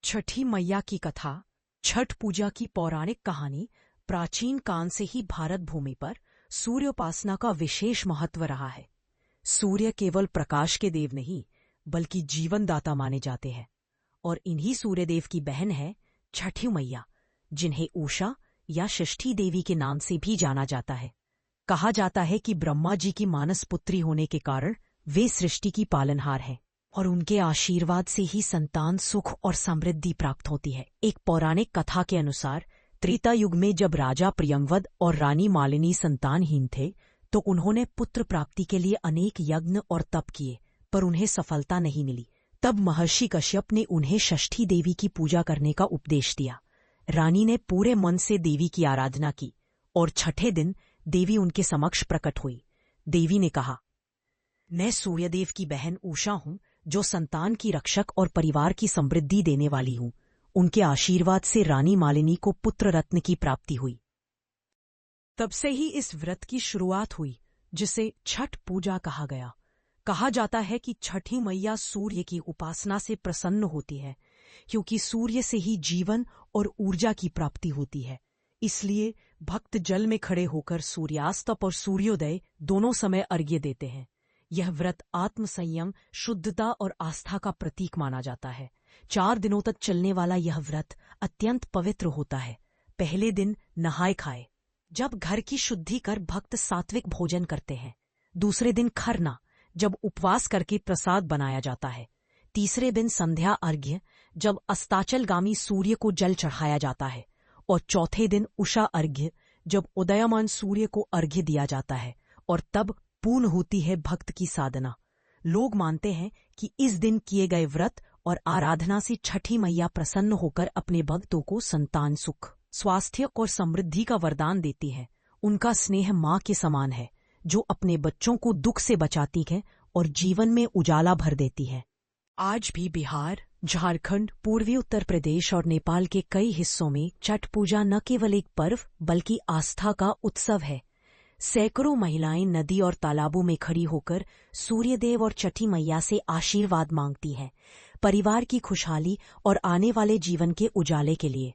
छठी मैया की कथा। छठ पूजा की पौराणिक कहानी प्राचीन काल से ही भारत भूमि पर सूर्योपासना का विशेष महत्व रहा है। सूर्य केवल प्रकाश के देव नहीं बल्कि जीवनदाता माने जाते हैं और इन्हीं सूर्यदेव की बहन है छठी मैया, जिन्हें उषा या षष्ठी देवी के नाम से भी जाना जाता है। कहा जाता है कि ब्रह्मा जी की मानस पुत्री होने के कारण वे सृष्टि की पालनहार हैं और उनके आशीर्वाद से ही संतान सुख और समृद्धि प्राप्त होती है। एक पौराणिक कथा के अनुसार त्रेता युग में जब राजा प्रियंवद और रानी मालिनी संतानहीन थे तो उन्होंने पुत्र प्राप्ति के लिए अनेक यज्ञ और तप किए, पर उन्हें सफलता नहीं मिली। तब महर्षि कश्यप ने उन्हें षष्ठी देवी की पूजा करने का उपदेश दिया। रानी ने पूरे मन से देवी की आराधना की और छठे दिन देवी उनके समक्ष प्रकट हुई। देवी ने कहा, मैं सूर्यदेव की बहन उषा हूँ, जो संतान की रक्षक और परिवार की समृद्धि देने वाली हूँ। उनके आशीर्वाद से रानी मालिनी को पुत्र रत्न की प्राप्ति हुई। तब से ही इस व्रत की शुरुआत हुई, जिसे छठ पूजा कहा गया। कहा जाता है कि छठी मैया सूर्य की उपासना से प्रसन्न होती है, क्योंकि सूर्य से ही जीवन और ऊर्जा की प्राप्ति होती है। इसलिए भक्त जल में खड़े होकर सूर्यास्त और सूर्योदय दोनों समय अर्घ्य देते हैं। यह व्रत आत्मसंयम, शुद्धता और आस्था का प्रतीक माना जाता है। 4 दिनों तक चलने वाला यह व्रत अत्यंत पवित्र होता है। पहले दिन नहाए खाए, जब घर की शुद्धि कर भक्त सात्विक भोजन करते हैं। दूसरे दिन खरना, जब उपवास करके प्रसाद बनाया जाता है। तीसरे दिन संध्या अर्घ्य, जब अस्ताचलगामी सूर्य को जल चढ़ाया जाता है। और चौथे दिन उषा अर्घ्य, जब उदयमान सूर्य को अर्घ्य दिया जाता है और तब पूर्ण होती है भक्त की साधना। लोग मानते हैं कि इस दिन किए गए व्रत और आराधना से छठी मैया प्रसन्न होकर अपने भक्तों को संतान सुख, स्वास्थ्य और समृद्धि का वरदान देती है। उनका स्नेह माँ के समान है, जो अपने बच्चों को दुख से बचाती है और जीवन में उजाला भर देती है। आज भी बिहार, झारखंड, पूर्वी उत्तर प्रदेश और नेपाल के कई हिस्सों में छठ पूजा न केवल एक पर्व बल्कि आस्था का उत्सव है। सैकड़ों महिलाएं नदी और तालाबों में खड़ी होकर सूर्यदेव और छठी मैया से आशीर्वाद मांगती हैं, परिवार की खुशहाली और आने वाले जीवन के उजाले के लिए।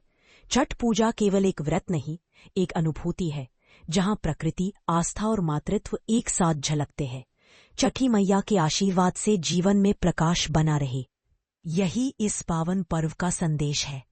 छठ पूजा केवल एक व्रत नहीं, एक अनुभूति है, जहां प्रकृति, आस्था और मातृत्व एक साथ झलकते हैं। छठी मैया के आशीर्वाद से जीवन में प्रकाश बना रहे, यही इस पावन पर्व का संदेश है।